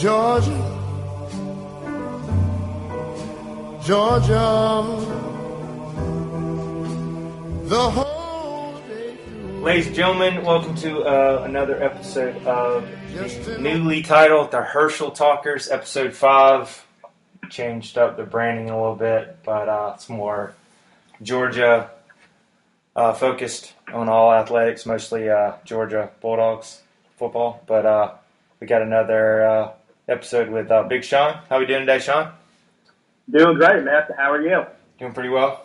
Georgia, Georgia, the whole day through. Ladies and gentlemen, welcome to another episode of the newly titled The Herschel Talkers, Episode 5. Changed up the branding a little bit, but it's more Georgia focused on all athletics, mostly Georgia Bulldogs football. But we got another episode with Big Sean. How we doing today, Sean? Doing great, Matt. How are you? Doing pretty well.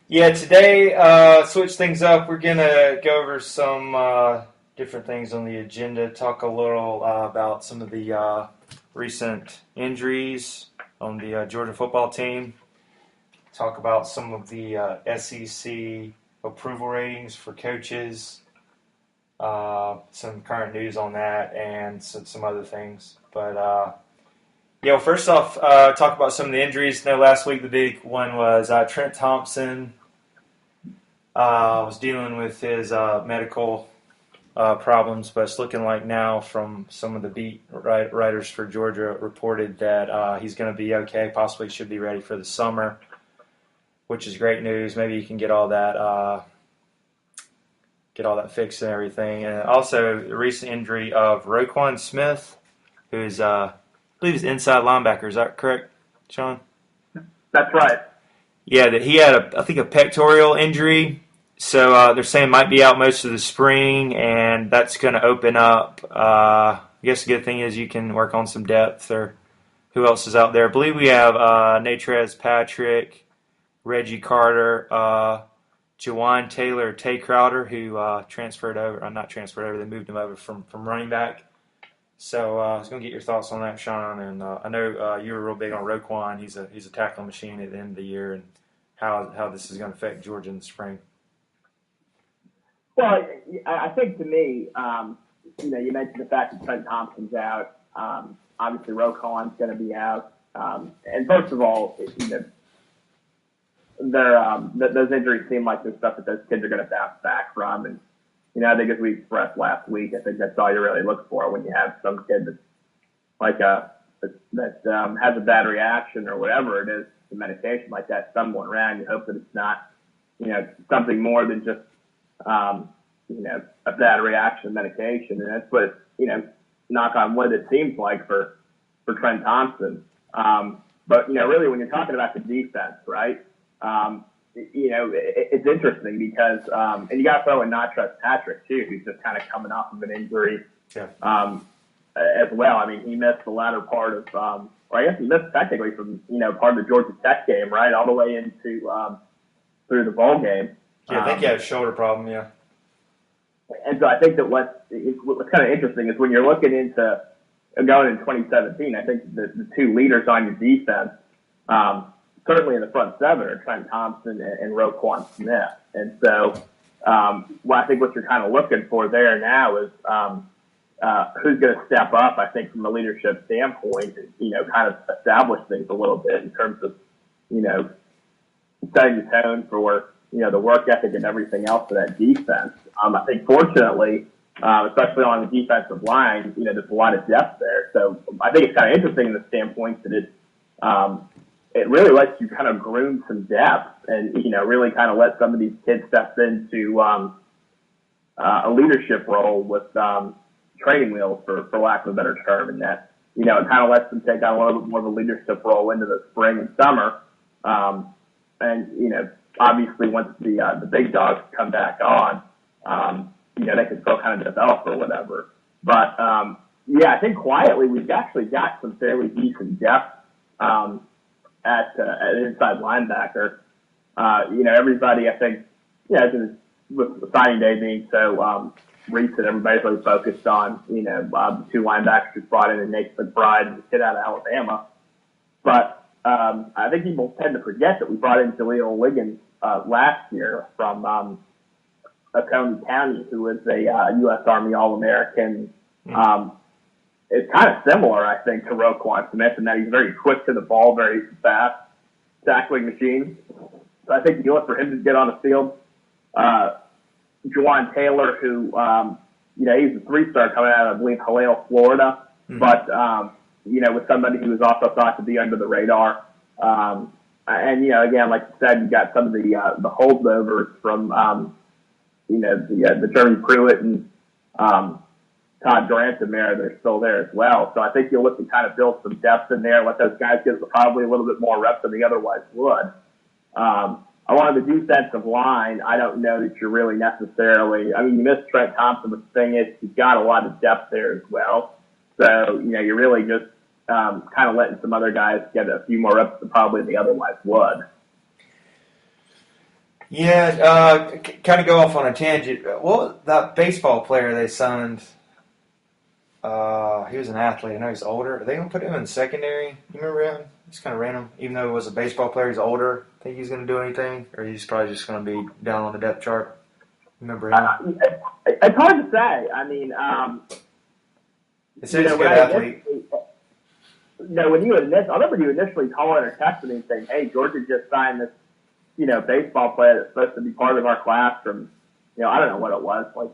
Yeah, today, switch things up. We're going to go over some different things on the agenda, talk a little about some of the recent injuries on the Georgia football team, talk about some of the SEC approval ratings for coaches, some current news on that, and some other things. But, first off, talk about some of the injuries. Last week the big one was Trent Thompson was dealing with his medical problems, but it's looking like now from some of the beat writers for Georgia reported that he's going to be okay, possibly should be ready for the summer, which is great news. Maybe you can get all that fixed and everything. And also the recent injury of Roquan Smith, who's I believe he's inside linebacker. Is that correct, Sean? That's right. Yeah, that he had I think a pectoral injury. So they're saying might be out most of the spring, and that's going to open up. I guess the good thing is you can work on some depth. Or who else is out there? I believe we have Natrez Patrick, Reggie Carter, Jawan Taylor, Tay Crowder, who transferred over. Not transferred over. They moved him over from running back. So I was going to get your thoughts on that, Sean. And I know you were real big on Roquan. He's a tackling machine at the end of the year, and how this is going to affect Georgia in the spring. Well, I think to me, you mentioned the fact that Trent Thompson's out. Obviously, Roquan's going to be out. And first of all, those injuries seem like the stuff that those kids are going to bounce back from. And, I think as we expressed last week, I think that's all you really look for when you have some kid that's like that has a bad reaction or whatever it is to medication like that stumbling around. You hope that it's not, something more than just a bad reaction to medication. And that's what, knock on wood, it seems like for Trent Thompson. But, really when you're talking about the defense, right, it's interesting because, and you got to throw in Natrez Patrick too, who's just kind of coming off of an injury, as well. I mean, he missed the latter part of, or I guess he missed technically from, part of the Georgia Tech game, right, all the way into, through the bowl game. Yeah, I think he had a shoulder problem, yeah. And so I think that what's kind of interesting is when you're looking into going in 2017, I think the two leaders on your defense, certainly in the front seven, are Trent Thompson and Roquan Smith. And so I think what you're kind of looking for there now is who's going to step up, I think, from a leadership standpoint and, kind of establish things a little bit in terms of, setting the tone for, the work ethic and everything else for that defense. I think fortunately, especially on the defensive line, there's a lot of depth there. So I think it's kind of interesting in the standpoint that it really lets you kind of groom some depth and, really kind of let some of these kids step into a leadership role with training wheels, for lack of a better term, and that, it kind of lets them take on a little bit more of a leadership role into the spring and summer. And, obviously once the big dogs come back on, they can still kind of develop or whatever. But, I think quietly we've actually got some fairly decent depth at inside linebacker. Everybody, I think, with signing day being so recent, everybody's really focused on, the two linebackers who brought in Nate McBride and the kid out of Alabama. But I think people tend to forget that we brought in Jaleel Wiggins last year from Oconee County, who was a U.S. Army All-American. It's kind of similar, I think, to Roquan Smith in that he's very quick to the ball, very fast, tackling machine. So I think you look for him to get on the field. Jawan Taylor, who, he's a three-star coming out of, I believe, Haleo, Florida. but, with somebody who was also thought to be under the radar. And, again, like you said, you got some of the holdovers from, the Jeremy Pruitt and Todd Grantham there. They're still there as well. So I think you'll look to kind of build some depth in there, let those guys get probably a little bit more reps than they otherwise would. Along the defensive line, I don't know that you're really necessarily, you missed Trent Thompson, but the thing is, you've got a lot of depth there as well. So, you're really just kind of letting some other guys get a few more reps than probably they otherwise would. Yeah, kind of go off on a tangent. What that baseball player they signed? He was an athlete. I know he's older. Are they going to put him in secondary? You remember him? It's kind of random. Even though he was a baseball player, he's older. Think he's going to do anything, or he's probably just going to be down on the depth chart? Remember him? It's hard to say. It says he's a good athlete. When I remember you initially calling or texting me saying, "Hey, Georgia just signed this, baseball player that's supposed to be part of our class from, I don't know what it was, like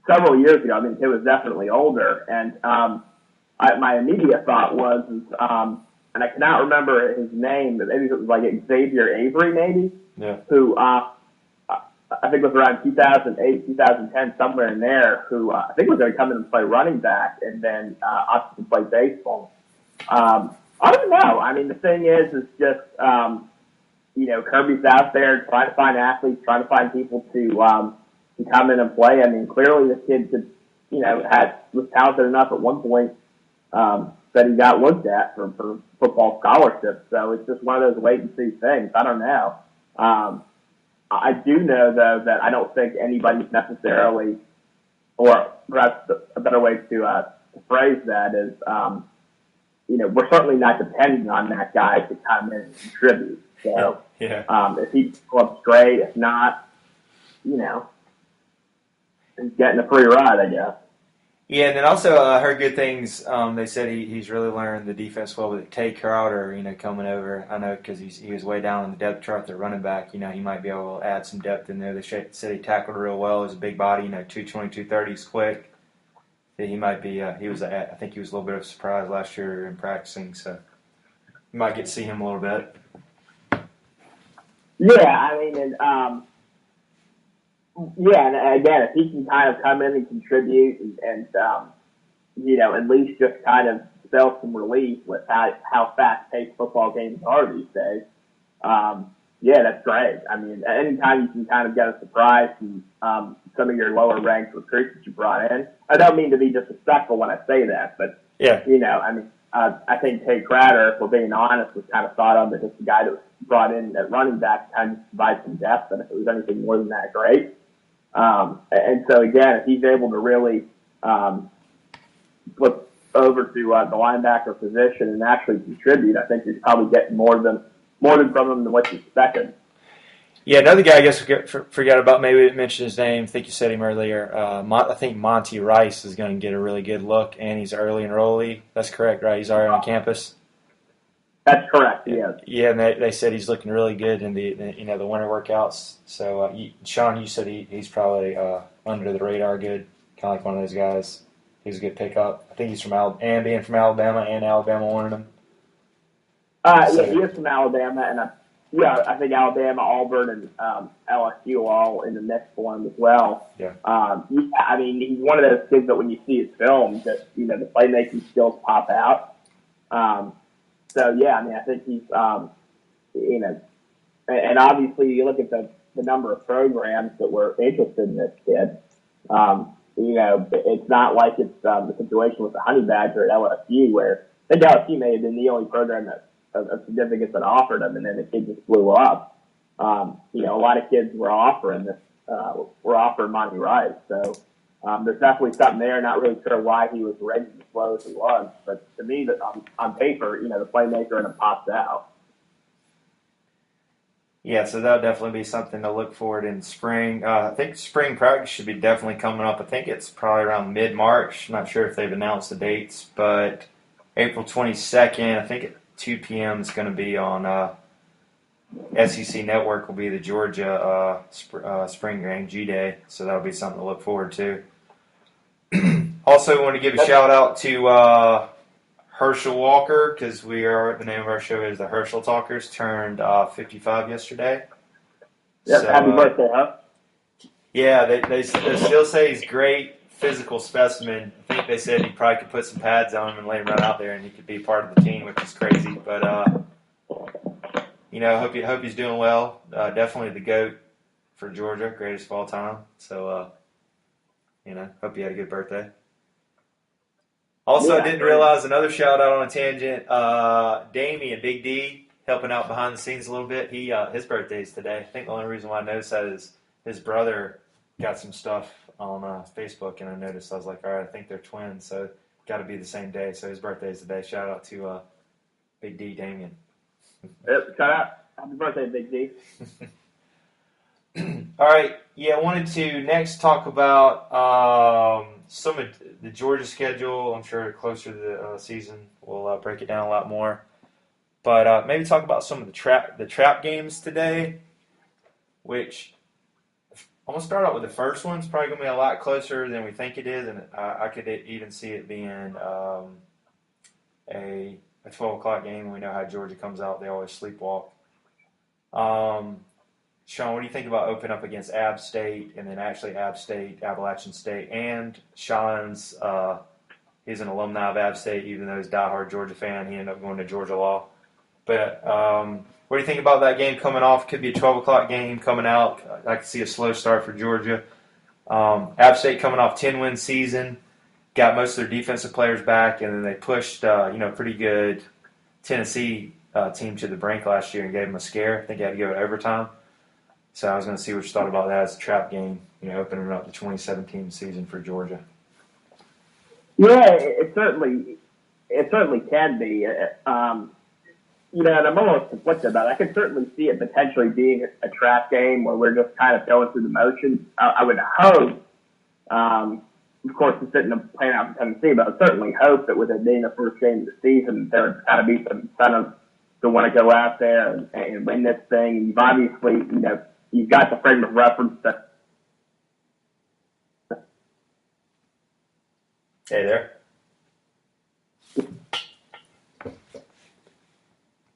several years ago." It was definitely older, and my immediate thought was, and I cannot remember his name, but maybe it was like Xavier Avery, maybe, who I think was around 2008, 2010, somewhere in there, who I think was going to come in and play running back and then opted to play baseball. I don't know. The thing is just, Kirby's out there trying to find athletes, trying to find people to come in and play. Clearly the kid could, was talented enough at one point that he got looked at for football scholarships. So it's just one of those wait and see things. I don't know. I do know, though, that I don't think anybody's necessarily, or perhaps a better way to phrase that is, we're certainly not depending on that guy to come in and contribute. So if he pulls up straight, if not, he's getting a free ride, I guess. Yeah, and then also I heard good things. They said he's really learned the defense well with Tay Crowder, coming over. I know because he was way down on the depth chart, the running back. He might be able to add some depth in there. They said he tackled real well. He's a big body, 220, 230. He's quick. He might be. I think he was a little bit of a surprise last year in practicing, so you might get to see him a little bit. Yeah, and again, if he can kind of come in and contribute and at least just kind of sell some relief with how fast-paced football games are these days, that's great. Anytime you can kind of get a surprise from some of your lower-ranked recruits that you brought in, I don't mean to be disrespectful when I say that, but, I think Tay Crowder, if we're being honest, was kind of thought of as just the guy that was brought in at running back to kind of provide some depth, and if it was anything more than that, great. And so again, if he's able to really flip over to the linebacker position and actually contribute, I think he's probably getting more than from him than what you expected. Yeah, another guy I guess we forgot about, maybe we didn't mention his name. I think you said him earlier. I think Monty Rice is going to get a really good look, and he's early enrollee. That's correct, right? He's already on campus. That's correct. Yes. Yeah, and they said he's looking really good in the winter workouts. So, Sean, you said he's probably under the radar, good, kind of like one of those guys. He's a good pickup. I think he's from Alabama, being from Alabama, and Alabama wanted him. He is from Alabama, and I think Alabama, Auburn, and LSU all in the mix for him as well. Yeah. He's one of those kids that when you see his film, just the playmaking skills pop out. I think he's, and obviously you look at the number of programs that were interested in this kid. It's not like it's the situation with the Honey Badger at LSU where I think LSU may have been the only program that of significance that offered him, and then the kid just blew up. A lot of kids were offering Monty Rice, so there's definitely something there. Not really sure why he was rated as low as he was, but to me, that on paper, the playmaker and it pops out. Yeah, so that'll definitely be something to look forward in spring. I think spring practice should be definitely coming up. I think it's probably around mid-March. I'm not sure if they've announced the dates, but April 22nd, I think at 2 p.m. is going to be on SEC Network will be the Georgia spring game, G-Day, so that'll be something to look forward to. Also, want to give a shout out to Herschel Walker, because the name of our show is the Herschel Talkers. Turned 55 yesterday. Yep, So, happy birthday, huh? Yeah, they still say he's great physical specimen. I think they said he probably could put some pads on him and let him run out there, and he could be part of the team, which is crazy. But hope he's doing well. Definitely the GOAT for Georgia, greatest of all time. So hope he had a good birthday. Also, I didn't realize another shout out on a tangent. Damien, Big D, helping out behind the scenes a little bit. His birthday's today. I think the only reason why I noticed that is his brother got some stuff on Facebook, and I noticed. I was like, all right, I think they're twins, so got to be the same day. So his birthday's today. Shout out to Big D, Damien. Yep, shout out. Happy birthday, Big D. All right. Yeah, I wanted to next talk about some of the Georgia schedule. I'm sure closer to the season we'll break it down a lot more. But maybe talk about some of the trap games today, which I'm going to start out with the first one. It's probably going to be a lot closer than we think it is, and I could even see it being a 12 o'clock game. We know how Georgia comes out. They always sleepwalk. Sean, what do you think about opening up against App State, and then actually App State, Appalachian State, and Sean's, he's an alumni of App State, even though he's a diehard Georgia fan. He ended up going to Georgia Law. But what do you think about that game coming off? Could be a 12 o'clock game coming out. I could see a slow start for Georgia. App State coming off 10-win season, got most of their defensive players back, and then they pushed pretty good Tennessee team to the brink last year and gave them a scare. I think they had to go to overtime. So I was going to see what you thought about that as a trap game, opening up the 2017 season for Georgia. Yeah, it certainly can be. And I'm almost conflicted about it. I could certainly see it potentially being a trap game where we're just kind of going through the motions. I would hope, of course, it's sitting and playing out for Tennessee, but I would certainly hope that with it being the first game of the season, there would kind of be some incentive to want to go out there and win this thing. And you've obviously, you've got the frame of reference that. Hey there.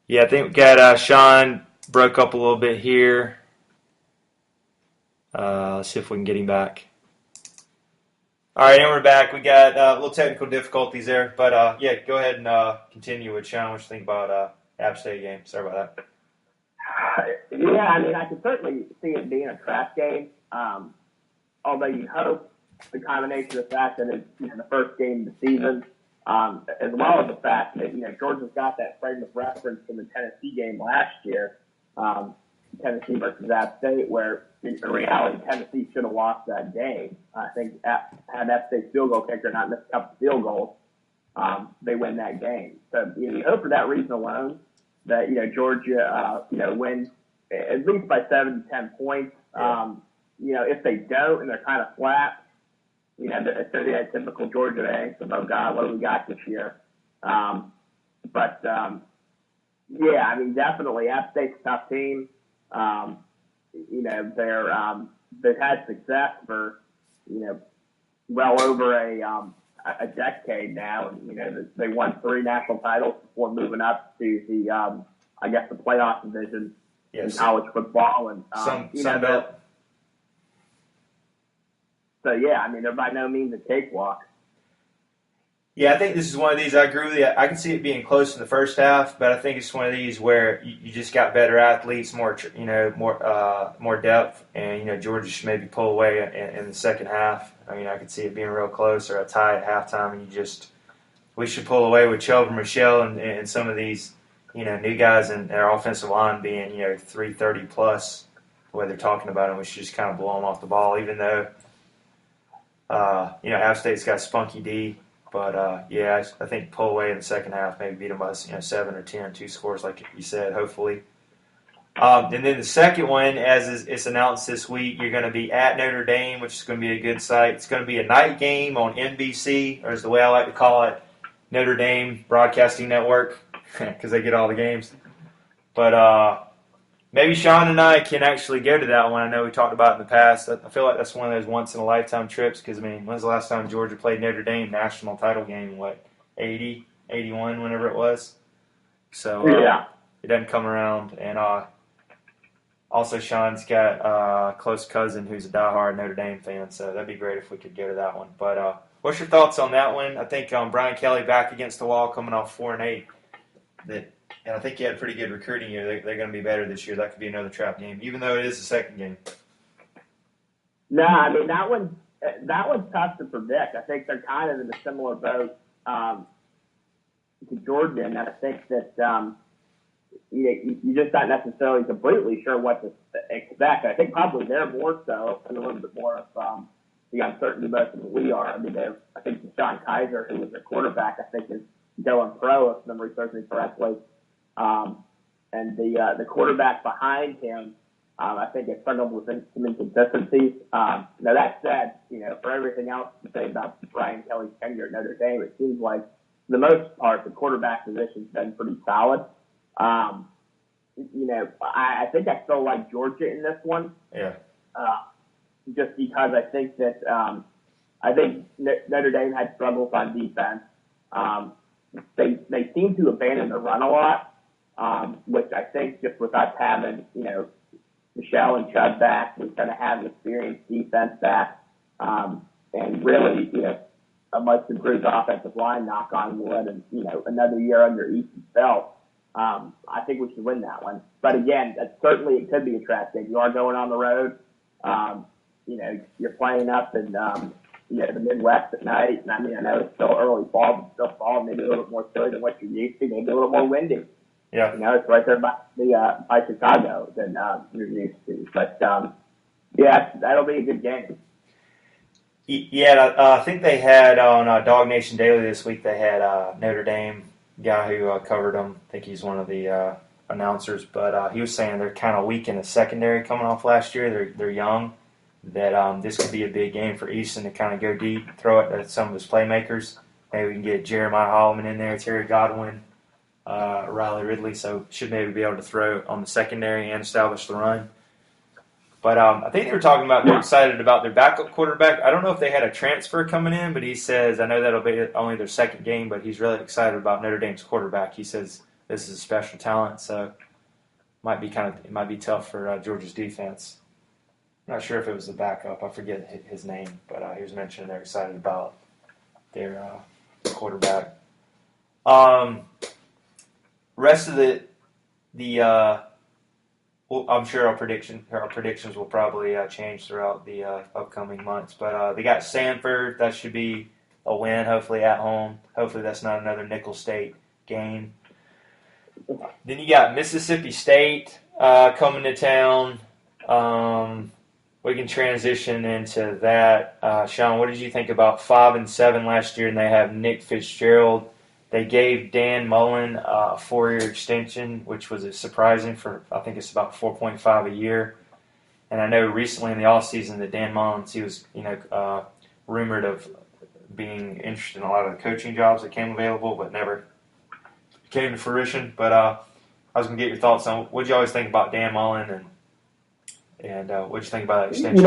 Yeah, I think we got Sean broke up a little bit here. Let's see if we can get him back. All right, and we're back. We got a little technical difficulties there, but go ahead and continue with Sean. What you think about App State game? Sorry about that. Yeah, I can certainly see it being a trap game. Although you hope the combination of the fact that it's the first game of the season, as well as the fact that Georgia's got that frame of reference from the Tennessee game last year, Tennessee versus App State, where in reality Tennessee should have lost that game. I think had App State's field goal kicker not missed a couple field goals, they win that game. So you hope for that reason alone that Georgia wins at least by 7 to 10 points. If they don't and they're kind of flat, it's going to be a typical Georgia angst of, oh God, what do we got this year? Definitely App State's a tough team. They've had success for well over a decade now, and they won 3 national titles before moving up to the the playoff division in college football, and some belt. So yeah, they're by no means a cakewalk. Yeah, I think this is one of these. I agree with you. I can see it being close in the first half, but I think it's one of these where you just got better athletes, more depth, and Georgia should maybe pull away in the second half. I could see it being real close or a tie at halftime, and we should pull away with Shelby Michelle and some of these new guys in their offensive line being 330 plus. The way they're talking about them, we should just kind of blow them off the ball, even though App State's got spunky D. But, I think pull away in the second half, maybe beat them by 7 or 10, 2 scores like you said, hopefully. And then the second one, as it's announced this week, you're going to be at Notre Dame, which is going to be a good site. It's going to be a night game on NBC, or as the way I like to call it, Notre Dame Broadcasting Network, because they get all the games. But, maybe Sean and I can actually go to that one. I know we talked about it in the past. I feel like that's one of those once-in-a-lifetime trips because, I mean, when's the last time Georgia played Notre Dame national title game? What, 80, 81, whenever it was? So Yeah. it doesn't come around. And also Sean's got a close cousin who's a diehard Notre Dame fan, so that'd be great if we could go to that one. But what's your thoughts on that one? I think Brian Kelly back against the wall coming off 4-8. And I think he had a pretty good recruiting year. They're going to be better this year. That could be another trap game, even though it is the second game. No, I mean that one's tough to predict. I think they're kind of in a similar boat to Georgia, and I think that you're just not necessarily completely sure what to expect. I think probably they're more so and a little bit more of the uncertainty most than we are. I mean, I think Sean Kaiser, who was their quarterback, I think is going pro, if memory serves me correctly. And the quarterback behind him, I think has struggled with some inconsistencies. Now that said, for everything else to say about Brian Kelly's tenure at Notre Dame, it seems like for the most part the quarterback position's been pretty solid. I think I still like Georgia in this one. Yeah. Just because I think that I think Notre Dame had struggles on defense. They seem to abandon the run a lot, which I think just with us having, Michelle and Chubb back, we kind of have an experienced defense back, and really, a much improved offensive line, knock on wood, and, another year under Easton's belt. I think we should win that one. But again, it could be a trap game. You are going on the road. You're playing up in, the Midwest at night. And I mean, I know it's still early fall, but still fall, maybe a little bit more chilly than what you're used to, maybe a little more windy. Yeah. It's right there by Chicago than you're used to. But, that'll be a good game. Yeah, I think they had on Dog Nation Daily this week, they had Notre Dame guy who covered them. I think he's one of the announcers. But he was saying they're kind of weak in the secondary coming off last year. They're young. That this could be a big game for Easton to kind of go deep, throw it to some of his playmakers. Maybe we can get Jeremiah Holloman in there, Terry Godwin, Riley Ridley, so should maybe be able to throw on the secondary and establish the run. But I think they were talking about they're excited about their backup quarterback. I don't know if they had a transfer coming in, but he says, I know that'll be only their second game, but he's really excited about Notre Dame's quarterback. He says this is a special talent, so it might be tough for Georgia's defense. I'm not sure if it was the backup. I forget his name, but he was mentioning they're excited about their quarterback. Rest of I'm sure our predictions will probably change throughout the upcoming months. But they got Sanford. That should be a win, hopefully at home. Hopefully that's not another Nickel State game. Then you got Mississippi State coming to town. We can transition into that. Sean, what did you think about 5-7 last year? And they have Nick Fitzgerald. They gave Dan Mullen a 4-year extension, which was surprising for, I think it's about 4.5 a year. And I know recently in the offseason that Dan Mullins, he was, rumored of being interested in a lot of the coaching jobs that came available, but never came to fruition. But I was going to get your thoughts on what did you always think about Dan Mullen and what did you think about that extension?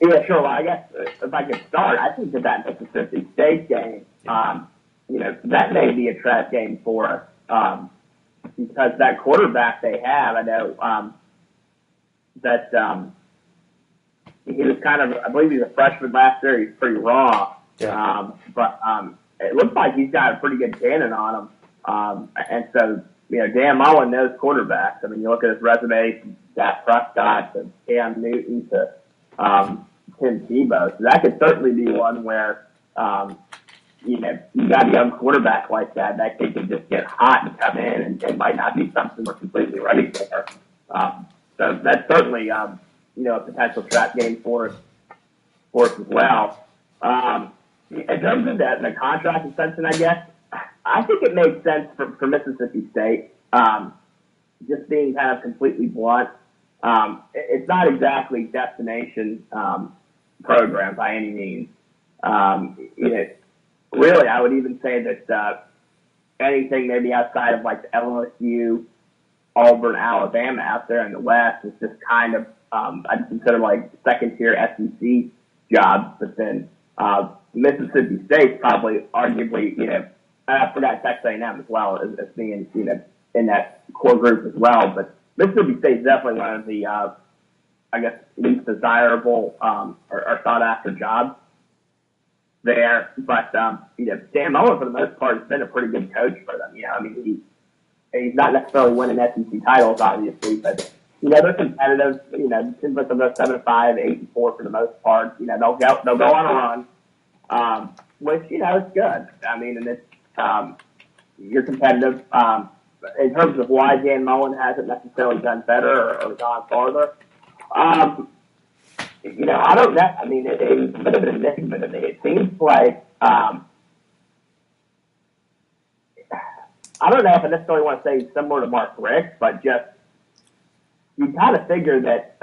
Yeah, sure. Well, I guess if I could start, I think that Mississippi State game, that may be a trap game for us because that quarterback they have, I know that he was kind of, I believe he's a freshman last year. He's pretty raw, but it looks like he's got a pretty good cannon on him. And so, Dan Mullen knows quarterbacks. I mean, you look at his resume from Dak Prescott to Cam Newton to Tim Tebow. So that could certainly be one where, you got a young quarterback like that kid can just get hot and come in and it might not be something we're completely ready for. So that's certainly, a potential trap game for us as well. In terms of the contract extension, I guess, I think it makes sense for Mississippi State. Just being kind of completely blunt, it's not exactly destination program by any means. Really, I would even say that anything maybe outside of like the LSU, Auburn, Alabama out there in the West is just kind of, I'd consider like second tier SEC jobs. But then, Mississippi State probably arguably, and I forgot Texas A&M as well as being, in that core group as well. But Mississippi State is definitely one of the, I guess, least desirable, or sought after jobs there. But, Dan Mullen, for the most part, has been a pretty good coach for them. He's not necessarily winning SEC titles, obviously, but, they're competitive. It seems like they'll go 7-5, 8-4 for the most part. They'll go on a run, which, is good. And it's, you're competitive. In terms of why Dan Mullen hasn't necessarily done better or gone farther, I don't know. It's a bit of an enigma to me. It seems like, I don't know if I necessarily want to say he's similar to Mark Richt, but just you kind of figure that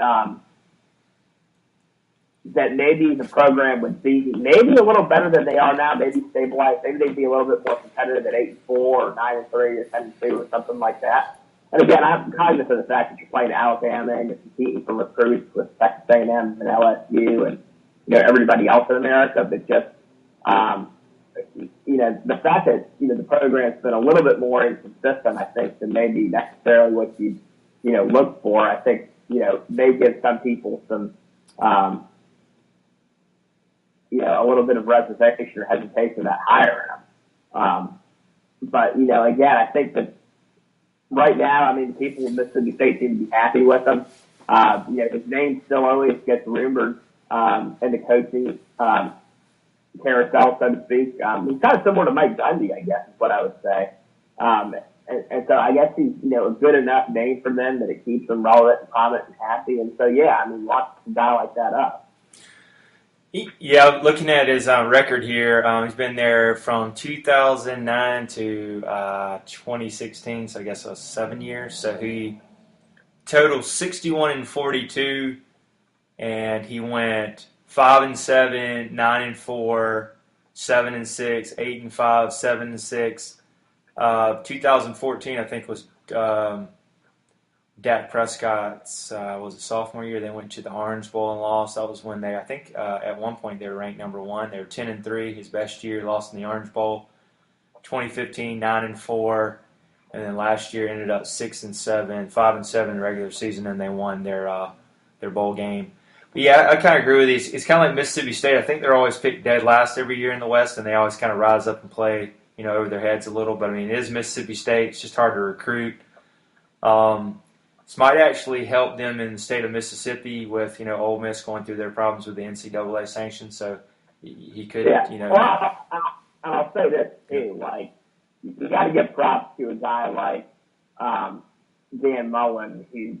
that maybe the program would be maybe a little better than they are now, maybe stabilized, maybe they'd be a little bit more competitive at 8-4 or 9-3 or 10-2 or something like that. And again, I'm cognizant of the fact that you're playing Alabama and you're competing for recruits with Texas A&M and LSU and everybody else in America, but just the fact that the program's been a little bit more inconsistent, I think, than maybe necessarily what you look for. I think they give some people some a little bit of reservation or hesitation about hiring them. But again, I think that right now, people in Mississippi State seem to be happy with him. His name still always gets rumored in the coaching carousel, so to speak. He's kind of similar to Mike Gundy, I guess, is what I would say. And so I guess he's, a good enough name for them that it keeps them relevant and prominent and happy. And so, lots of guy like that up. Yeah, looking at his record here, he's been there from 2009 to 2016, so I guess it was 7 years. So he totaled 61-42, and he went 5-7, 9-4, 7-6, 8-5, 7-6. 2014, I think, was Dak Prescott's was it sophomore year. They went to the Orange Bowl and lost. That was when they, I think, at one point they were ranked number 1. They were 10-3. His best year, lost in the Orange Bowl. 2015, 9-4, and then last year ended up 6-7, 5-7 in the regular season, and they won their bowl game. But yeah, I kind of agree with you. It's kind of like Mississippi State. I think they're always picked dead last every year in the West, and they always kind of rise up and play, over their heads a little. But it is Mississippi State. It's just hard to recruit. This might actually help them in the state of Mississippi with, Ole Miss going through their problems with the NCAA sanctions. So he could, Well, I'll say this too. Like, you got to give props to a guy like Dan Mullen, who,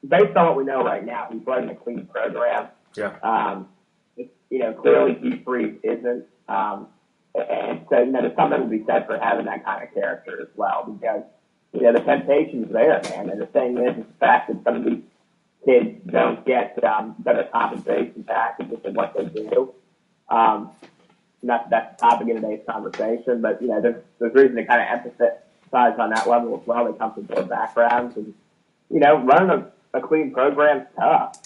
based on what we know right now, he's running a clean program. Yeah. Clearly Hugh Freeze isn't. And so, there's something to be said for having that kind of character as well, because the temptation's there, man. And the thing is the fact that some of these kids don't get better compensation packages than what they do. That's the topic of today's conversation, but there's reason to kind of emphasize on that level as well. They come from both backgrounds, and running a clean program's tough.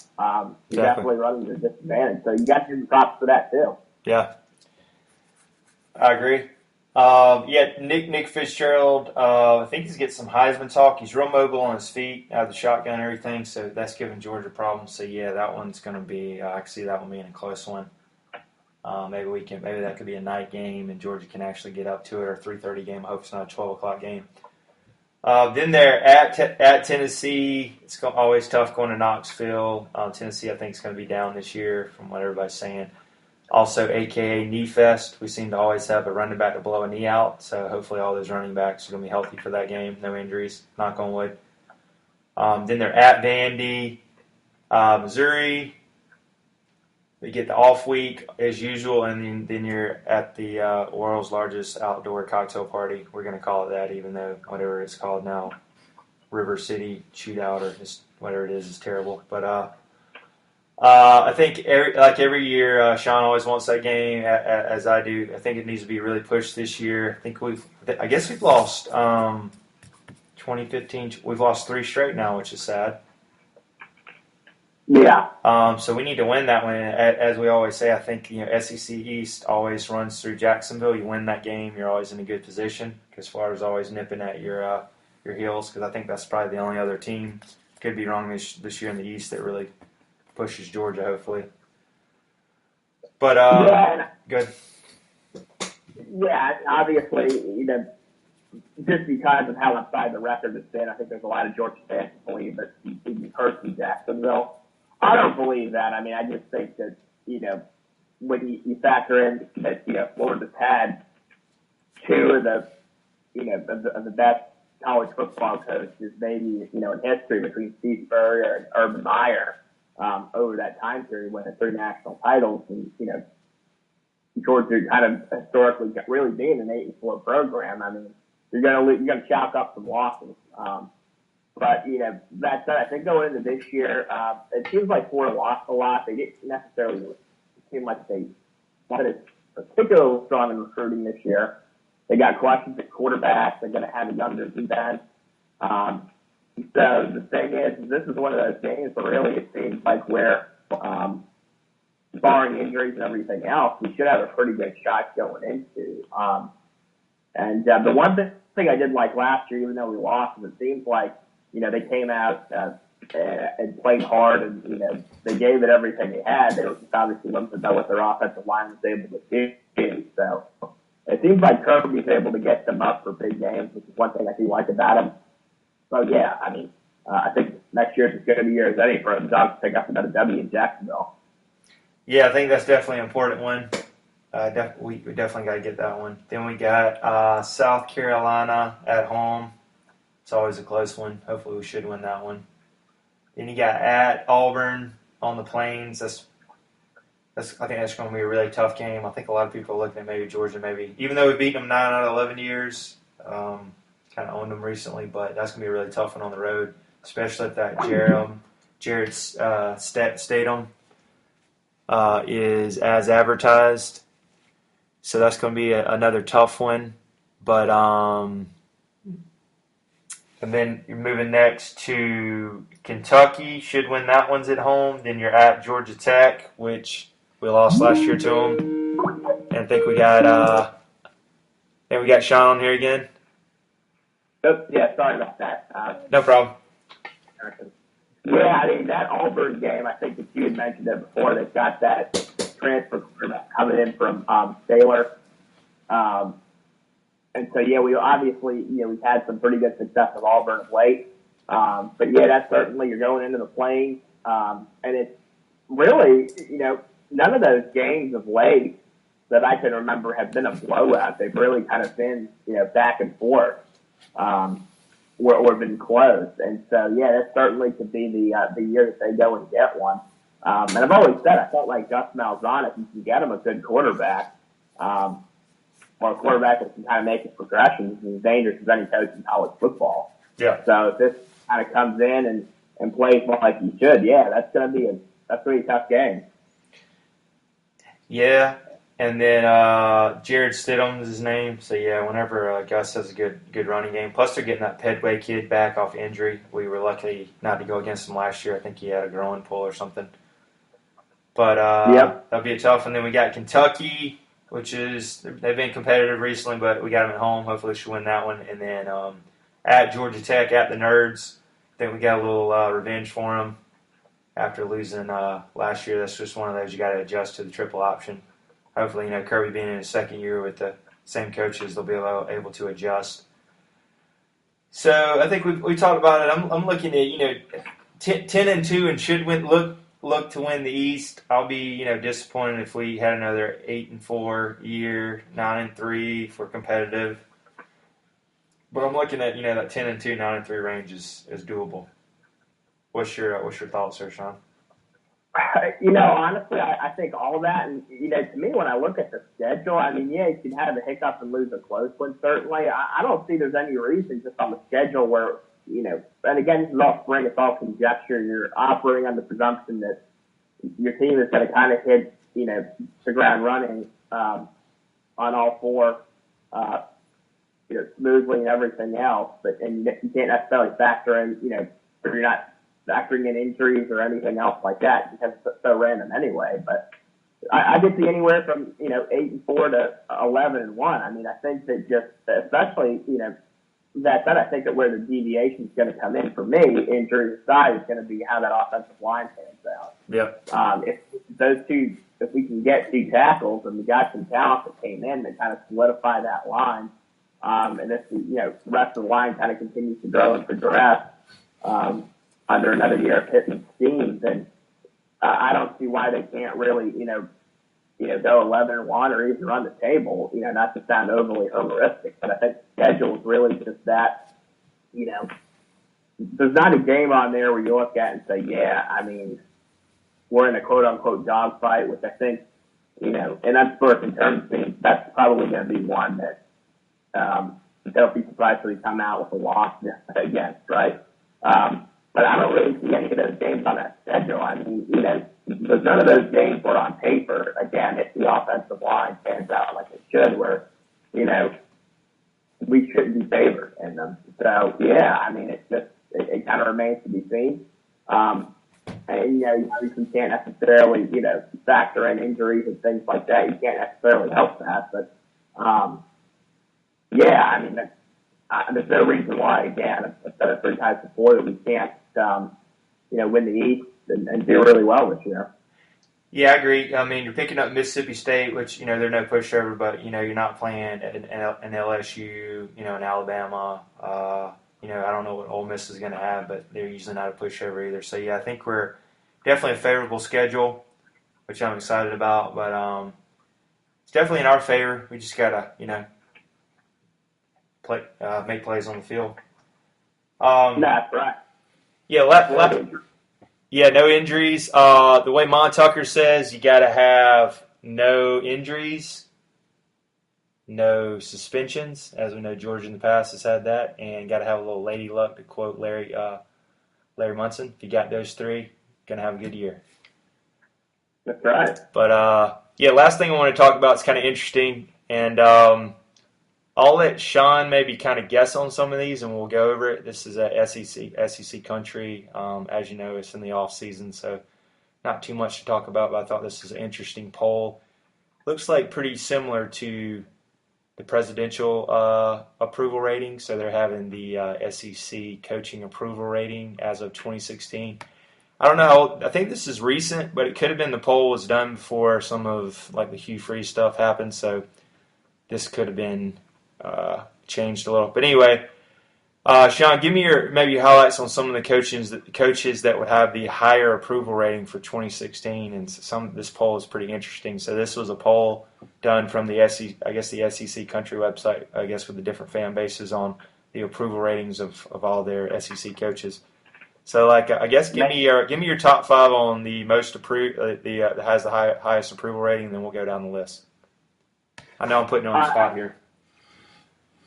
You're definitely running to a disadvantage, so you got to give props for that too. Yeah, I agree. Nick Fitzgerald, I think he's getting some Heisman talk. He's real mobile on his feet, out of the shotgun and everything, so that's giving Georgia problems. So, that one's going to be I can see that one being a close one. Maybe that could be a night game, and Georgia can actually get up to it, or a 3:30 game. I hope it's not a 12 o'clock game. Then they're at Tennessee. It's always tough going to Knoxville. Tennessee, I think, is going to be down this year from what everybody's saying. Also, a.k.a. Knee Fest. We seem to always have a running back to blow a knee out, so hopefully all those running backs are going to be healthy for that game. No injuries, knock on wood. Then they're at Vandy, Missouri. They get the off week as usual, and then you're at the world's largest outdoor cocktail party. We're going to call it that, even though whatever it's called now, River City Shootout or just whatever it is terrible. But I think every year, Sean always wants that game, as I do. I think it needs to be really pushed this year. I guess we've lost 2015. We've lost 3 straight now, which is sad. Yeah. So we need to win that one. As we always say, I think SEC East always runs through Jacksonville. You win that game, you're always in a good position because Florida's always nipping at your heels. Because I think that's probably the only other team, could be wrong this year in the East, that really pushes Georgia. Hopefully, but good. Yeah, obviously, just because of how outside the record has been, I think there's a lot of Georgia fans who believe that he can hurt in Jacksonville. I don't believe that. I mean, I just think that, when you factor in that, Florida's had 2 of the, of the best college football coaches maybe, in history between Steve Spurrier and Urban Meyer, over that time period, winning 3 national titles, and, Georgia kind of historically really being an 8-4 program. I mean, you're gonna chalk up some losses. But that said, I think going into this year, it seems like Florida lost a lot. They didn't necessarily seem like they wanted particularly strong in recruiting this year. They got questions at quarterback. They're going to have a younger defense. So the thing is, this is one of those games where really it seems like where, barring injuries and everything else, we should have a pretty good shot going into. And the one thing I did like last year, even though we lost, is it seems like, they came out and played hard, and, they gave it everything they had. They were just obviously limited by what their offensive line was able to do. So it seems like Kirby's able to get them up for big games, which is one thing I do like about him. So, yeah, I mean, I think next year is as good a year as any for the Dogs to pick up another W in Jacksonville. Yeah, I think that's definitely an important one. We definitely got to get that one. Then we got South Carolina at home. It's always a close one. Hopefully we should win that one. Then you got at Auburn on the Plains. I think that's going to be a really tough game. I think a lot of people are looking at maybe Georgia, even though we've beaten them 9 out of 11 years, kind of owned them recently, but that's going to be a really tough one on the road, especially if that Jared Statham is as advertised. So that's going to be another tough one. But and then you're moving next to Kentucky. Should win that one's at home. Then you're at Georgia Tech, which we lost last year to them. And I think we got Sean on here again. Oops, yeah, sorry about that. No problem. Yeah, I mean, that Auburn game, I think that you had mentioned it before. They've got that transfer coming in from Baylor. And so, yeah, we obviously, we've had some pretty good success with Auburn of late. But, yeah, that's certainly, you're going into the Plains. And it's really, none of those games of late that I can remember have been a blowout. They've really kind of been, back and forth, or been close. And so, yeah, that certainly could be the year that they go and get one. And I've always said, I felt like Gus Malzahn, if you can get him a good quarterback, or a quarterback that can kind of make his progressions, is as dangerous as any coach in college football. Yeah. So if this kind of comes in and plays more like he should, yeah, that's going to be a tough game. Yeah, and then Jared Stidham is his name. So, yeah, whenever Gus has a good running game. Plus, they're getting that Pedway kid back off injury. We were lucky not to go against him last year. I think he had a growing pull or something. But that'll be a tough one. Then we got Kentucky, which is they've been competitive recently, but we got them at home. Hopefully we should win that one. And then at Georgia Tech, at the Nerds, I think we got a little revenge for them after losing last year. That's just one of those you got to adjust to the triple option. Hopefully, Kirby being in his second year with the same coaches, they'll be able to adjust. So I think we talked about it. I'm looking at 10-2 and should look to win the East. I'll be disappointed if we had another 8-4 year, 9-3 if we're competitive. But I'm looking at that 10-2, 9-3 range is doable. What's your thoughts there, Sean? Honestly, I think all that, and to me, when I look at the schedule, I mean, yeah, you can have a hiccup and lose a close one. Certainly, I don't see there's any reason just on the schedule where and again, this is all spring, it's all conjecture. You're operating on the presumption that your team is going to kind of hit the ground running on all four smoothly and everything else, and you can't necessarily factor in, or you're not factoring in injuries or anything else like that because it's so random anyway. But I could see anywhere from 8-4 to 11-1. I mean, I think that especially that said, I think that where the deviation is going to come in for me, injury aside, is going to be how that offensive line pans out. Yep. If we can get 2 tackles and we got some talent that came in that kind of solidify that line, and if the rest of the line kind of continues to grow and progress under another year of hitting steam, then I don't see why they can't really go 11-1 or even run the table. Not to sound overly homeristic, but I think the schedule is really just that. There's not a game on there where you look at and say, yeah, I mean, we're in a quote unquote dogfight, which I think, and that's first in terms of things. That's probably going to be one that they'll be surprised if they come out with a loss against, right? But I don't really see any of those games on that schedule. I mean, there's none of those games where on paper, again, if the offensive line pans out like it should, where, we shouldn't be favored in them. So, yeah, I mean, it kind of remains to be seen. And, you obviously can't necessarily, factor in injuries and things like that. You can't necessarily help that. But, yeah, I mean, there's no reason why, again, I've said it 3 times before, that we can't, win the East and do really well this year. Yeah, I agree. I mean, you're picking up Mississippi State, which, they're no pushover, but, you're not playing an LSU, an Alabama. I don't know what Ole Miss is going to have, but they're usually not a pushover either. So, yeah, I think we're definitely a favorable schedule, which I'm excited about. But it's definitely in our favor. We just got to, make plays on the field. That's right. Yeah, no injuries. The way Mon Tucker says, you got to have no injuries, no suspensions. As we know, Georgia in the past has had that, and got to have a little lady luck, to quote Larry Munson. If you got those 3, gonna have a good year. That's right. But last thing I want to talk about is kind of interesting, and I'll let Sean maybe kind of guess on some of these, and we'll go over it. This is a SEC country. As you know, it's in the off season, so not too much to talk about. But I thought this was an interesting poll. Looks like pretty similar to the presidential approval rating. So they're having the SEC coaching approval rating as of 2016. I don't know. I think this is recent, but it could have been the poll was done before some of like the Hugh Freeze stuff happened. So this could have been changed a little. But anyway, Sean, give me your maybe highlights on some of the coaches that would have the higher approval rating for 2016. And this poll is pretty interesting. So this was a poll done from the SEC country website, I guess, with the different fan bases on the approval ratings of all their SEC coaches. So, I guess give me your top 5 on the most approved, that has the highest approval rating, and then we'll go down the list. I know I'm putting you on the spot here.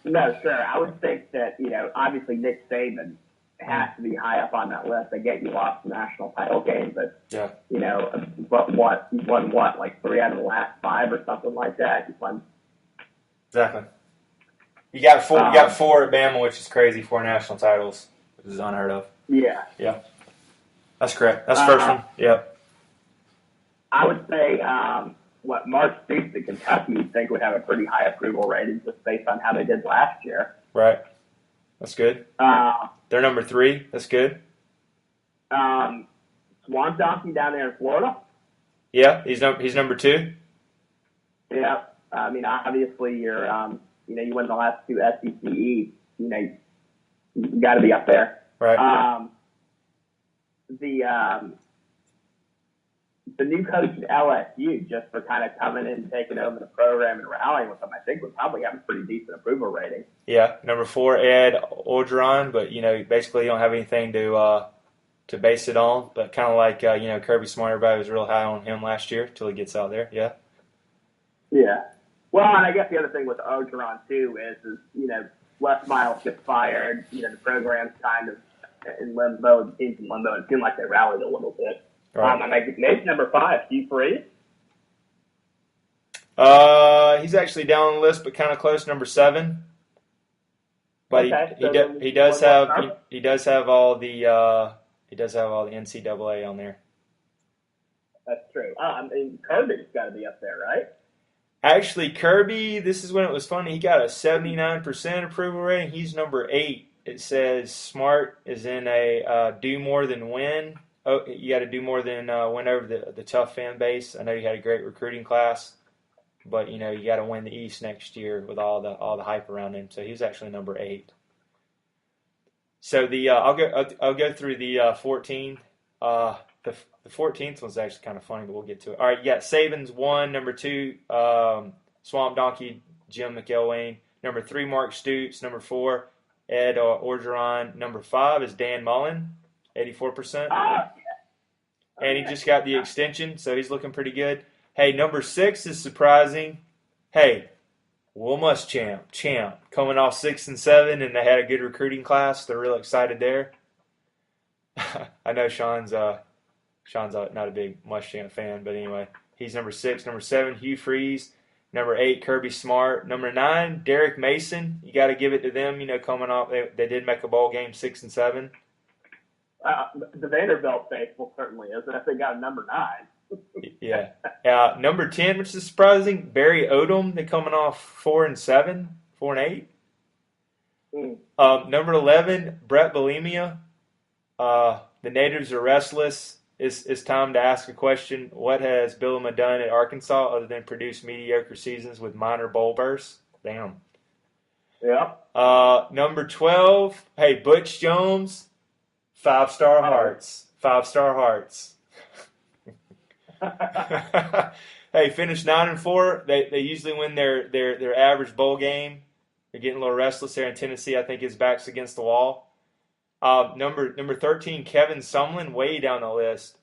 No, sure. I would think that, obviously Nick Saban has to be high up on that list. I get you lost the national title game, but, yeah. He's won like 3 out of the last 5 or something like that. He's won. Exactly. You got 4 at Bama, which is crazy, 4 national titles, which is unheard of. Yeah. Yeah. That's correct. That's the first one. Yep. I would say, Mark Stoops at Kentucky, you'd think would have a pretty high approval rating just based on how they did last year. Right. That's good. They're number 3. That's good. Swan Donkey down there in Florida. Yeah, he's number 2. Yeah. I mean, obviously you're, you won the last 2 SEC East. You got to be up there. Right. The new coach at LSU, just for kind of coming in and taking over the program and rallying with them, I think would probably have a pretty decent approval rating. Yeah, number 4, Ed Orgeron, but basically you don't have anything to base it on. But kind of like Kirby Smart, everybody was real high on him last year till he gets out there. Yeah. Yeah. Well, and I guess the other thing with Orgeron too is Les Miles gets fired. The program's kind of in limbo, the team's in limbo. It seemed like they rallied a little bit. Right. Maybe number 5, Hugh Freeze. He's actually down on the list, but kind of close, number 7. But Okay, he so do, then he does what have conference? he does have all the he does have all the NCAA on there. That's true. I mean, Kirby's got to be up there, right? Actually, Kirby, this is when it was funny. He got a 79% approval rating. He's number 8. It says Smart is in a do more than win. Oh, you got to do more than win over the tough fan base. I know you had a great recruiting class, but you got to win the East next year with all the hype around him. So he's actually number 8. So I'll go through the 14. The 14th one's actually kind of funny, but we'll get to it. All right, you got Saban's 1, number 2, Swamp Donkey, Jim McElwain. Number 3, Mark Stoops. Number 4, Ed Orgeron. Number 5 is Dan Mullen, 84%. And he just got the extension, so he's looking pretty good. Hey, number 6 is surprising. Hey, Will Muschamp, coming off 6 and 7, and they had a good recruiting class. They're real excited there. I know Sean's not a big Muschamp fan, but anyway, he's number 6. Number 7, Hugh Freeze. Number 8, Kirby Smart. Number 9, Derek Mason. You got to give it to them. Coming off, they did make a bowl game 6 and 7. The Vanderbilt faithful certainly is, and if they got a number 9. Yeah. Number 10, which is surprising, Barry Odom. They're coming off 4 and 7, 4 and 8. Number 11, Brett Bulimia. The natives are restless. It's time to ask a question. What has Bielema done at Arkansas other than produce mediocre seasons with minor bowl bursts? Damn. Yeah. Number 12, hey, Butch Jones, 5-star hearts. 5-star hearts. Hey, finished 9 and 4. They usually win their average bowl game. They're getting a little restless there in Tennessee. I think his back's against the wall. Number 13, Kevin Sumlin, way down the list.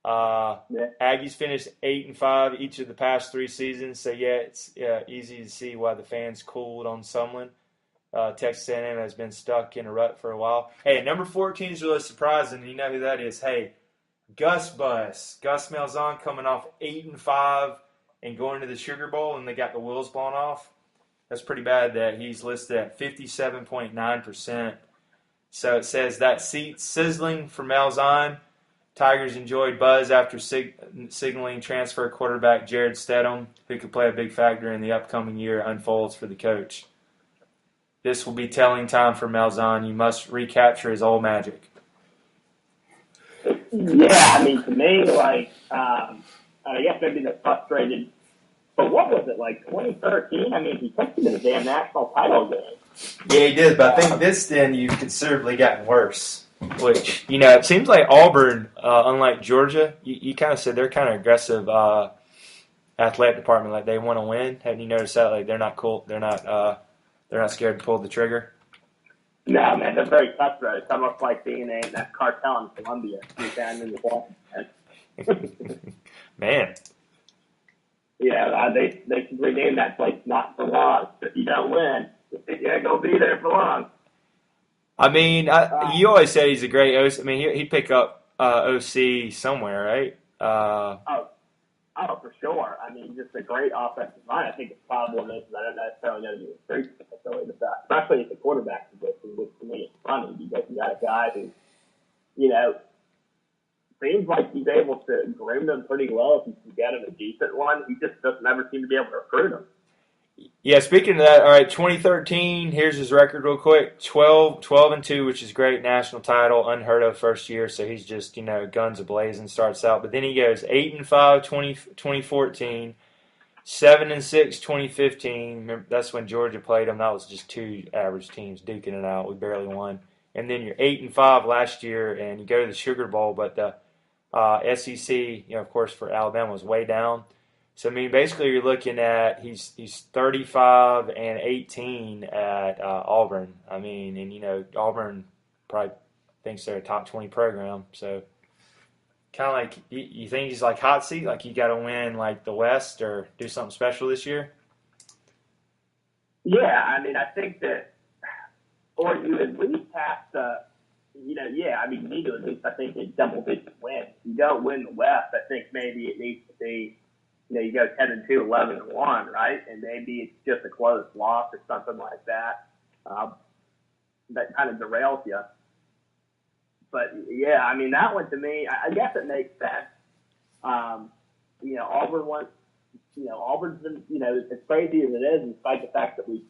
Aggies finished 8 and 5 each of the past 3 seasons. So it's easy to see why the fans cooled on Sumlin. Texas A&M has been stuck in a rut for a while. Hey, number 14 is really surprising. You know who that is? Hey, Gus Malzahn coming off 8 and 5 and going to the Sugar Bowl, and they got the wheels blown off. That's pretty bad that he's listed at 57.9%. So it says that seat sizzling for Malzahn. Tigers enjoyed buzz after signaling transfer quarterback Jared Stedham, who could play a big factor in the upcoming year, unfolds for the coach. This will be telling time for Malzahn. You must recapture his old magic. Yeah, I mean, to me, I guess maybe they're frustrated. But what was it, 2013? I mean, he took you to the damn national title game. Yeah, he did, but I think this then you've considerably gotten worse. Which, it seems like Auburn, unlike Georgia, you kind of said they're kind of aggressive athletic department, like they want to win. Haven't you noticed that? Like they're not cool. They're not scared to pull the trigger. No, man, they're very cutthroat. It's almost like being that cartel in Colombia. In the ball. Man. Yeah, they should rename that place Not for Long. If you don't win, you ain't gonna be there for long. I mean, you always say he's a great OC. I mean, he'd pick up OC somewhere, right? Oh, for sure. I mean, just a great offensive line. I think the problem is I don't necessarily know the recruits necessarily the best, especially at the quarterback position, which to me is funny because you got a guy who, seems like he's able to groom them pretty well if you can get him a decent one. He just doesn't ever seem to be able to recruit them. Yeah, speaking of that, all right, 2013, here's his record real quick. 12-2, which is great, national title, unheard of first year, so he's just, guns a-blazing, starts out. But then he goes 8-5, 2014, 7-6, 2015. Remember, that's when Georgia played him. That was just 2 average teams duking it out. We barely won. And then you're 8-5 last year, and you go to the Sugar Bowl, but the SEC, of course, for Alabama was way down. So, I mean, basically you're looking at he's 35-18 at Auburn. I mean, and, Auburn probably thinks they're a top 20 program. So, kind of like you think he's like hot seat, like you got to win like the West or do something special this year? Yeah, I mean, I think that, or you at least have to, you need to at least, I think, a double-digit win. If you don't win the West, I think maybe it needs to be, you go 10-2, 11-1, right? And maybe it's just a close loss or something like that. that kind of derails you. But yeah, I mean that one to me, I guess it makes sense. Auburn wants, Auburn's been, as crazy as it is, despite the fact that we,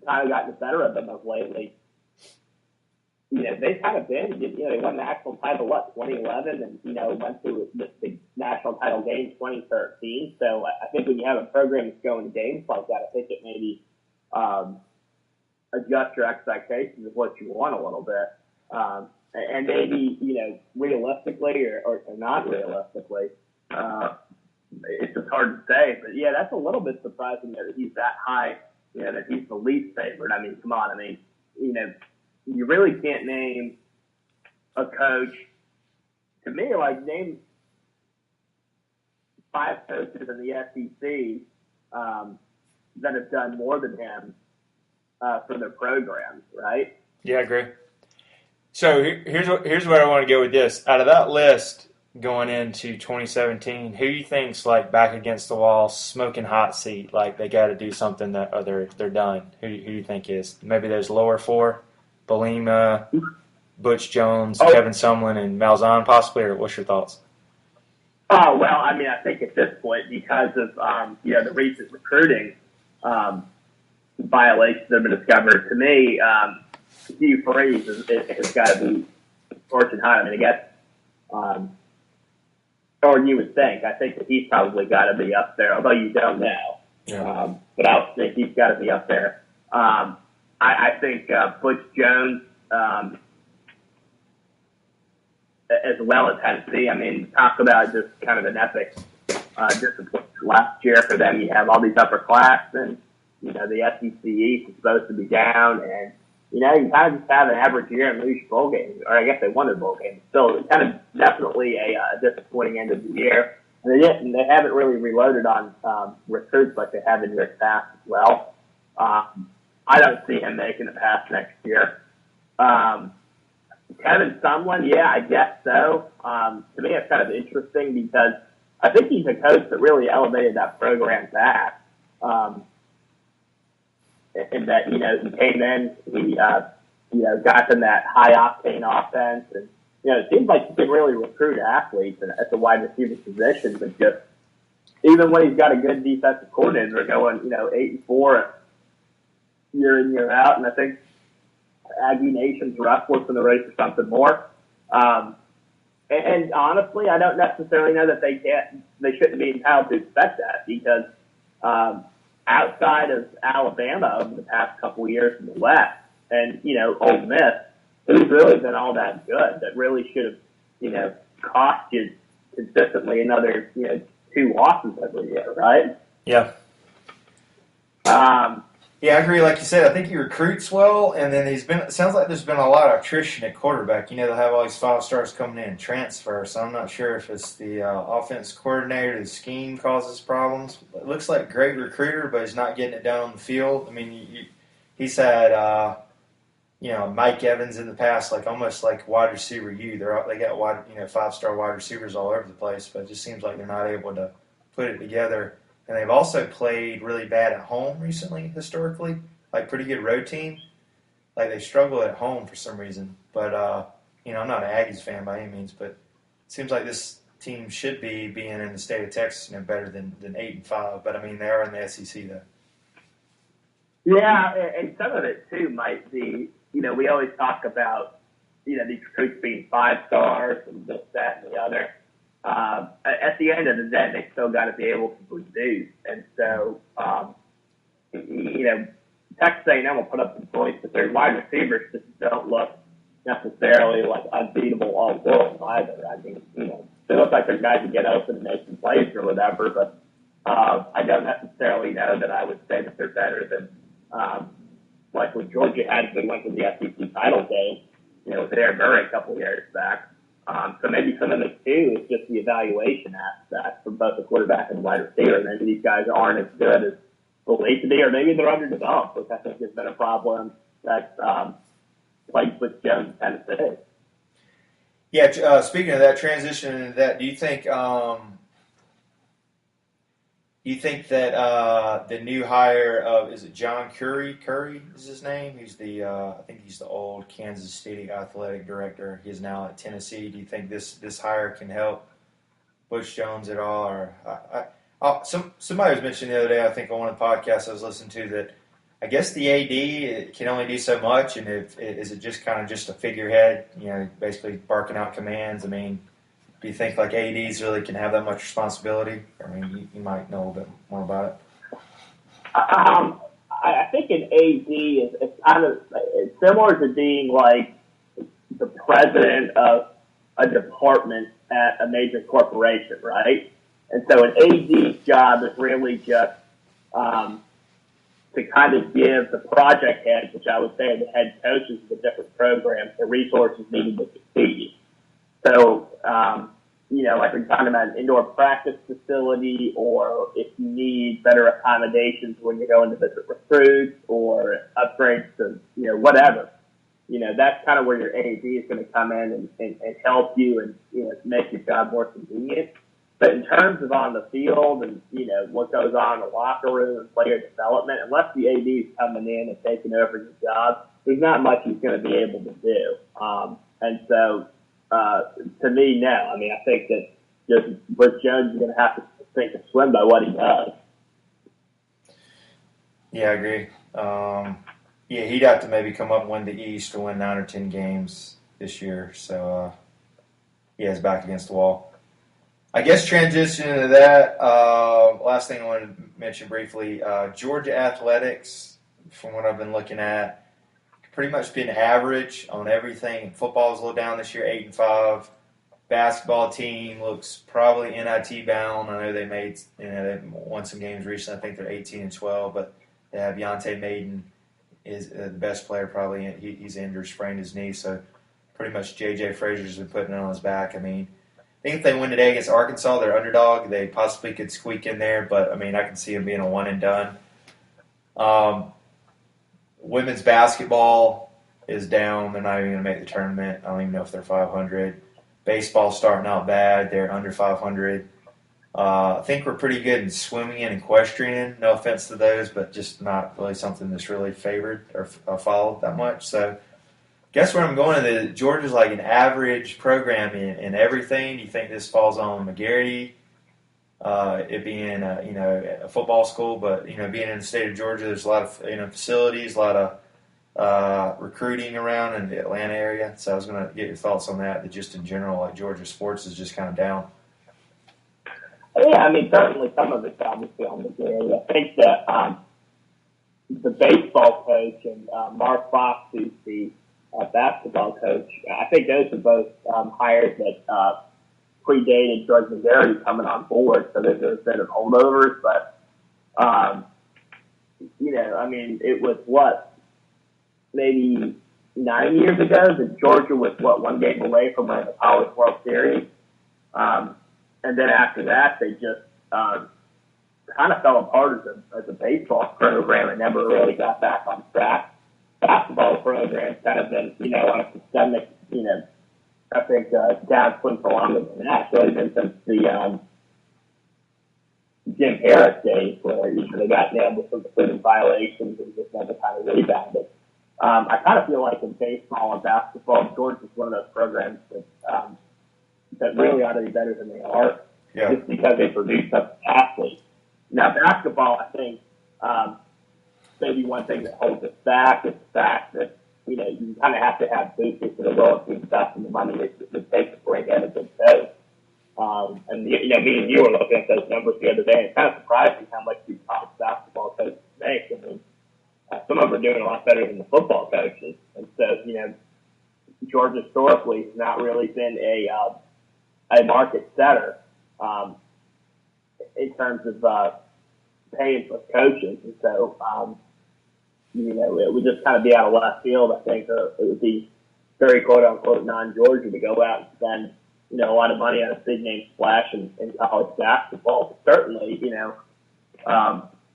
kind of gotten the better of them of lately. They've kind of been, they won the national title, 2011, and, went to the national title game 2013. So I think when you have a program that's going to games like that, I think it maybe adjust your expectations of what you want a little bit. And maybe, realistically or not realistically, it's just hard to say. But, yeah, that's a little bit surprising that he's that high, that he's the least favorite. I mean, come on. I mean, you really can't name a coach. To me, name 5 coaches in the SEC that have done more than him for their programs, right? Yeah, I agree. So here's where I want to go with this. Out of that list going into 2017, who do you think's back against the wall, smoking hot seat, they got to do something or they're done? Who do you think is maybe those lower 4? Belima, Butch Jones, Kevin Sumlin, and Malzahn possibly, or what's your thoughts? Oh, well, I mean, I think at this point, because of, the recent recruiting violations that have been discovered, to me, Hugh Freeze has got to be scorching hot. I mean, I guess, or you would think. I think that he's probably got to be up there, although you don't know. Yeah. But I would think he's got to be up there. I think Butch Jones, as well as Tennessee. I mean, talk about just kind of an epic discipline last year for them. You have all these upperclassmen. The SEC East is supposed to be down, and you kind of just have an average year and lose your bowl games. Or I guess they won their bowl games. So it's kind of definitely a disappointing end of the year. And they haven't really reloaded on recruits like they have in years past as well. I don't see him making it past next year. Kevin Sumlin, yeah, I guess so. To me, it's kind of interesting because I think he's a coach that really elevated that program back. And that, he came in, he, got them that high octane offense. And, it seems like he can really recruit athletes at the wide receiver position, but just even when he's got a good defensive coordinator going, 8-4 year in, year out. And I think Aggie Nation's restless in the race for something more. And honestly, I don't necessarily know that they shouldn't be entitled to expect that because, outside of Alabama over the past couple of years in the West and, Ole Miss, who's really been all that good that really should have, cost you consistently another, 2 losses every year, right? Yeah. Yeah, I agree. Like you said, I think he recruits well, and then it sounds like there's been a lot of attrition at quarterback. They'll have all these 5-stars coming in transfer, so I'm not sure if it's the offense coordinator, the scheme causes problems. It looks like great recruiter, but he's not getting it done on the field. I mean, he's had, Mike Evans in the past, almost like wide receiver U. They got 5-star wide receivers all over the place, but it just seems like they're not able to put it together. And they've also played really bad at home recently, historically. Pretty good road team. They struggle at home for some reason. But, I'm not an Aggies fan by any means, but it seems like this team should be being in the state of Texas, better than 8-5. But, I mean, they are in the SEC, though. Yeah, and some of it, too, might be, we always talk about, these recruits being 5-stars and this, that, and the other. At the end of the day, they still got to be able to produce. And so, Texas A&M will put up some points, but their wide receivers just don't look necessarily unbeatable all world either. I mean, they look like they're guys who get open and make some plays or whatever, but I don't necessarily know that I would say that they're better than what Georgia had when they went to the SEC title game, with Aaron Murray a couple of years back. So maybe some of it, too, is just the evaluation aspect for both the quarterback and the wide receiver. Maybe these guys aren't as good as believed to be, or maybe they're underdeveloped, which I think has been a problem that plagues with Jones and Tennessee. Yeah, speaking of that, transition into that, do you think You think that the new hire of is it John Curry? Curry is his name. He's the I think he's the old Kansas City athletic director. He's now at Tennessee. Do you think this hire can help Bush Jones at all? Or somebody was mentioning the other day, I think on one of the podcasts I was listening to, that I guess the AD can only do so much, and is it just kind of just a figurehead? Basically barking out commands. I mean, do you think like ADs really can have that much responsibility? I mean, you might know a little bit more about it. I think an AD is kind of it's similar to being like the president of a department at a major corporation, right? And so an AD's job is really just to kind of give the project heads, which I would say are the head coaches of the different programs, the resources needed to succeed. So, like we're talking about an indoor practice facility, or if you need better accommodations when you're going to visit recruits, or upgrades to, whatever. That's kind of where your AD is going to come in and help you and, make your job more convenient. But in terms of on the field and, what goes on in the locker room and player development, unless the AD is coming in and taking over your job, there's not much he's going to be able to do. And so, to me, no. I mean, I think that just Bush Jones is going to have to sink or swim by what he does. Yeah, I agree. He'd have to maybe come up and win the East or win 9 or 10 games this year. So, his back against the wall. I guess transitioning to that, last thing I wanted to mention briefly, Georgia athletics, from what I've been looking at, pretty much been average on everything. Football's a little down this year, 8-5. Basketball team looks probably NIT bound. I know they won some games recently. I think they're 18-12, but they have Yontae Maiden is the best player probably. He's injured, sprained his knee, so pretty much J.J. Frazier's been putting it on his back. I mean, I think if they win today against Arkansas, they're underdog. They possibly could squeak in there, but I mean, I can see them being a one and done. Women's basketball is down. They're not even going to make the tournament. I don't even know if they're 500. Baseball's starting out bad. They're under 500. I think we're pretty good in swimming and equestrian. No offense to those, but just not really something that's really favored or followed that much. So, guess where I'm going is Georgia's like an average program in everything. Do you think this falls on McGarity, it being a football school, but being in the state of Georgia, there's a lot of facilities, a lot of recruiting around in the Atlanta area. So I was going to get your thoughts on that. That just in general, like Georgia sports is just kind of down. Yeah, I mean, certainly some of it's obviously on McGarity. I think that the baseball coach and Mark Fox, who's the basketball coach, I think those are both hires that predated George McGarity coming on board, so there's a bit of holdovers, but I mean, it was maybe 9 years ago that Georgia was one game away from winning the College World Series, and then after that they just kind of fell apart as a baseball program and never really got back on track. Basketball program's kind of been, on a systemic, I think, downswing for longer than that. It's really been since the Jim Harris days where they got nailed with some student violations and just never kind of rebounded. I kind of feel like in baseball and basketball, Georgia's one of those programs that really ought to be better than they are, just because they produce such athletes. Now, basketball, I think, maybe one thing that holds us back is the fact that, you kind of have to have boosters that are willing to invest in the money it takes to bring in a good coach. And, me and you were looking at those numbers the other day, and it's kind of surprising how much these college basketball coaches make. I mean, some of them are doing a lot better than the football coaches. And so, Georgia historically has not really been a market setter in terms of paying for coaches. And so, it would just kind of be out of left field, I think, or it would be very quote-unquote non-Georgia to go out and spend, a lot of money on a big-name splash in college basketball. But certainly,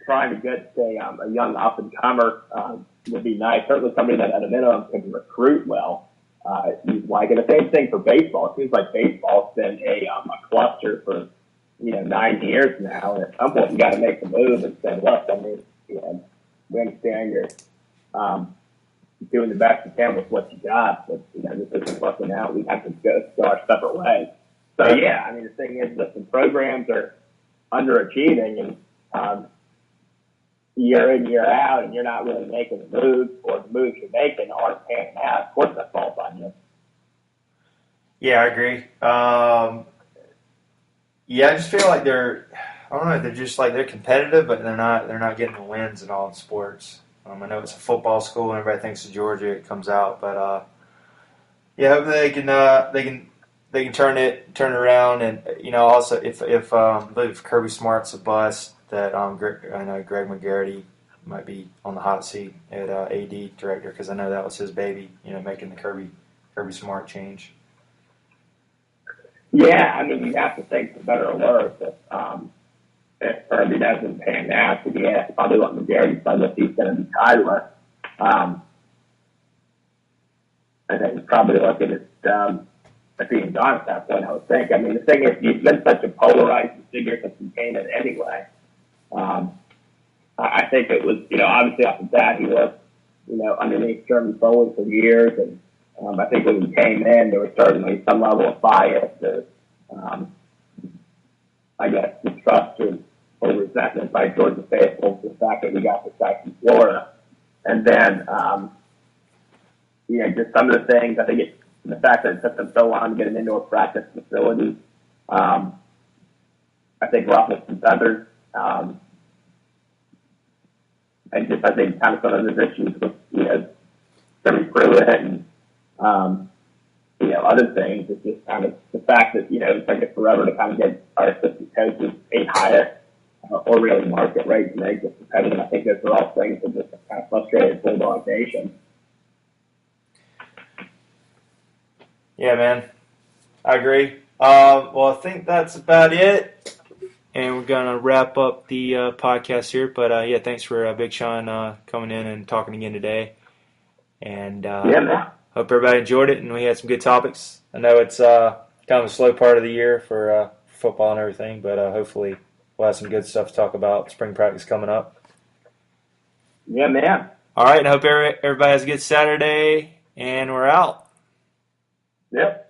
trying to get, say, a young up-and-comer would be nice. Certainly somebody that, at a minimum, can recruit well. You'd like it. The same thing for baseball. It seems like baseball's been a cluster for 9 years now, and at some point you got to make the move and say, look, I mean, we understand you're doing the best you can with what you got, but this isn't working out. We have to go our separate ways. So yeah, I mean, the thing is that the programs are underachieving, and year in, year out, and you're not really making the moves, or the moves you're making aren't panning out. Of course, that falls on you. Yeah, I agree. Yeah, I just feel like they're just like they're competitive, but they're not getting the wins in all the sports. I know it's a football school, and everybody thinks of Georgia. It comes out, but yeah, hopefully they can turn it around, and also if I believe Kirby Smart's a bust, that I know Greg McGarity might be on the hot seat at AD director, because I know that was his baby, making the Kirby Smart change. Yeah, I mean, you have to think for better or worse if Kirby doesn't pan out, to be asked probably what McGarry's done, if he's going to be tied with. I think he's probably looking at being gone at that point, I would think. I mean, the thing is, he's been such a polarizing figure since he came in anyway. I think it was, obviously off the bat, he was, underneath Sherman Foley for years, and I think when he came in, there was certainly some level of bias, I guess, distrust or resentment by Georgia faithful for the fact that we got this guy from Florida. And then, just some of the things, I think it's the fact that it took them so long to get an indoor practice facility. I think ruffled some feathers. And just, I think, kind of some of those issues with, Jimmy Pruitt and, other things. It's just kind of the fact that, it took us forever to kind of get our assistant coaches paid higher or really market rate to make this competitive. I think those are all things that just kind of frustrated Bulldog Nation. Yeah, man. I agree. Well, I think that's about it. And we're going to wrap up the podcast here. But, yeah, thanks for Big Sean coming in and talking again today. And yeah, man. Hope everybody enjoyed it, and we had some good topics. I know it's kind of a slow part of the year for football and everything, but hopefully we'll have some good stuff to talk about. Spring practice coming up. Yeah, man. All right, and I hope everybody has a good Saturday, and we're out. Yep.